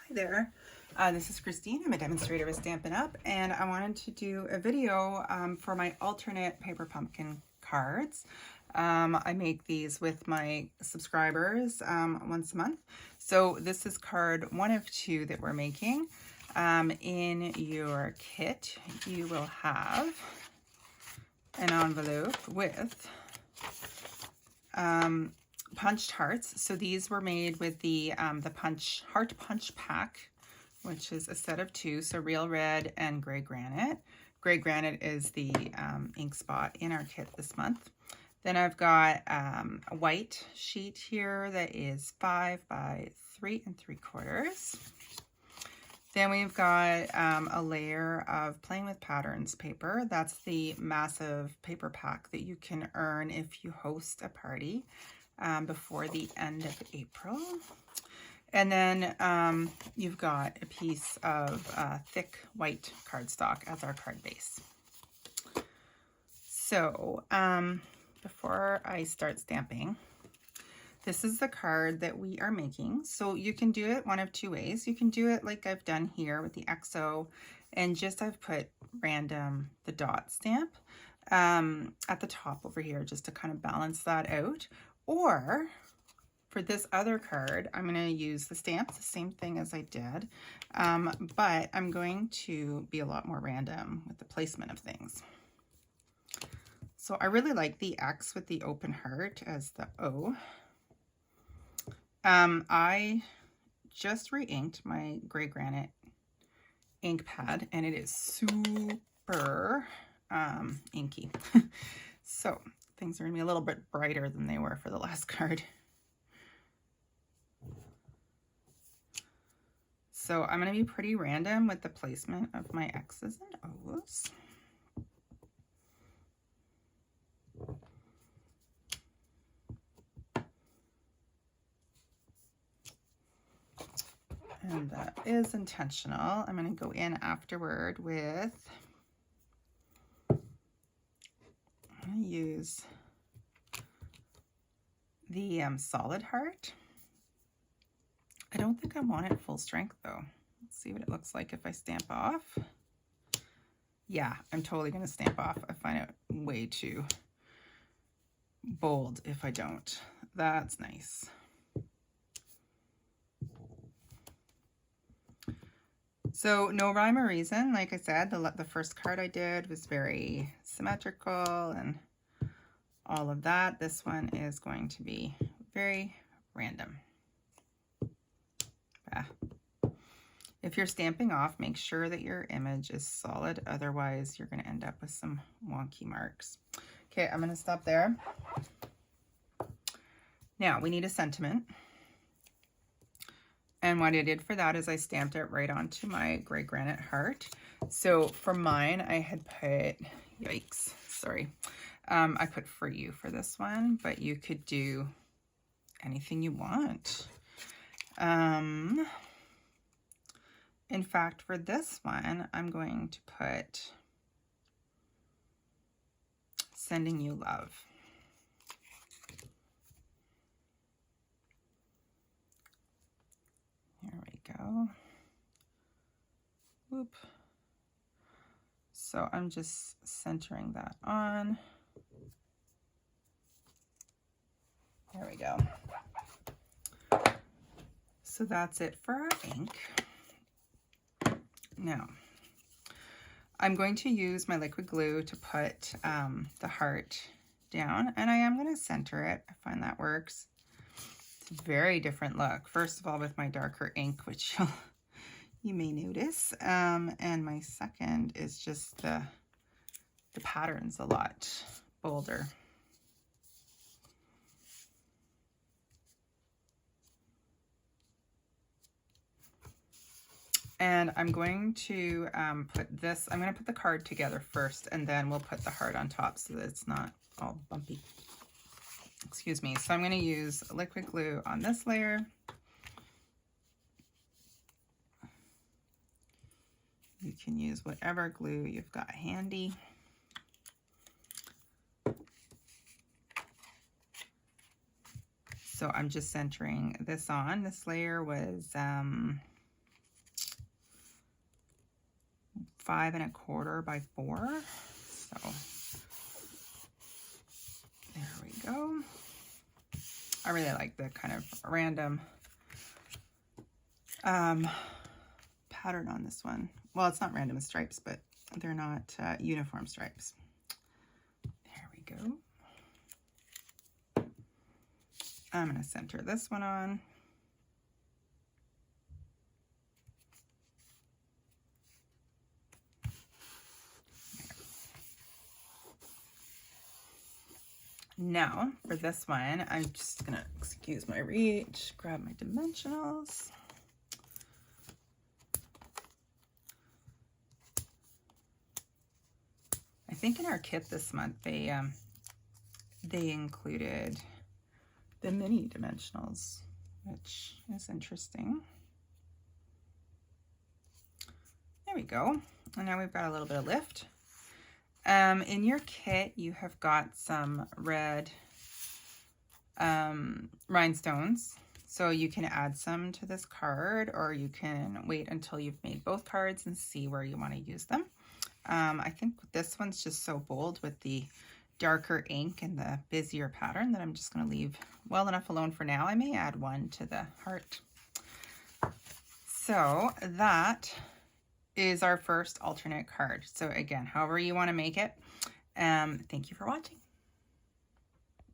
Hi there, this is Christine. I'm a demonstrator with Stampin' Up! And I wanted to do a video for my alternate paper pumpkin cards. I make these with my subscribers once a month. So this is card 1 of 2 that we're making. In your kit, you will have an envelope with punched hearts. So these were made with the heart punch pack, which is a set of 2. So real red and gray granite. Gray granite is the ink spot in our kit this month. Then I've got a white sheet here that is 5 by 3 3/4. Then we've got a layer of Playing with Patterns paper. That's the massive paper pack that you can earn if you host a party before the end of April. And then you've got a piece of thick white cardstock as our card base. So before I start stamping, this is the card that we are making. So you can do it one of 2 ways. You can do it like I've done here with the XO, and just I've put random the dot stamp at the top over here just to kind of balance that out. Or for this other card, I'm going to use the stamps, the same thing as I did, but I'm going to be a lot more random with the placement of things. So I really like the X with the open heart as the O. I just re-inked my gray granite ink pad, and it is super inky. So things are going to be a little bit brighter than they were for the last card. So I'm going to be pretty random with the placement of my X's and O's. And that is intentional. I'm going to go in afterward with, I'm going to use the solid heart. I don't think I want it full strength though. Let's see what it looks like if I stamp off. Yeah, I'm totally going to stamp off. I find it way too bold if I don't. That's nice. So no rhyme or reason. Like I said, the first card I did was very symmetrical and all of that. This one is going to be very random. If you're stamping off, make sure that your image is solid. Otherwise, you're going to end up with some wonky marks. Okay, I'm going to stop there. Now, we need a sentiment. And what I did for that is I stamped it right onto my gray granite heart. So for mine, I had put, yikes, sorry. I put For You for this one, but you could do anything you want. In fact, for this one, I'm going to put Sending You Love. Here we go. Whoop. So I'm just centering that on. There we go. So that's it for our ink. Now, I'm going to use my liquid glue to put the heart down, and I am going to center it. I find that works. It's a very different look. First of all, with my darker ink, which you may notice, and my second is just the pattern's a lot bolder. And I'm going to put this, I'm going to put the card together first, and then we'll put the heart on top so that it's not all bumpy. Excuse me. So I'm going to use liquid glue on this layer. You can use whatever glue you've got handy. So I'm just centering this on. This layer was 5 1/4 by 4. So there we go. I really like the kind of random pattern on this one. Well, it's not random stripes, but they're not uniform stripes. There we go. I'm going to center this one on. Now, for this one, I'm just going to, excuse my reach, grab my dimensionals. I think in our kit this month, they included the mini dimensionals, which is interesting. There we go. And now we've got a little bit of lift. In your kit, you have got some red rhinestones. So you can add some to this card, or you can wait until you've made both cards and see where you want to use them. I think this one's just so bold with the darker ink and the busier pattern that I'm just going to leave well enough alone for now. I may add one to the heart. So that is our first alternate card. So again, however you want to make it. Thank you for watching.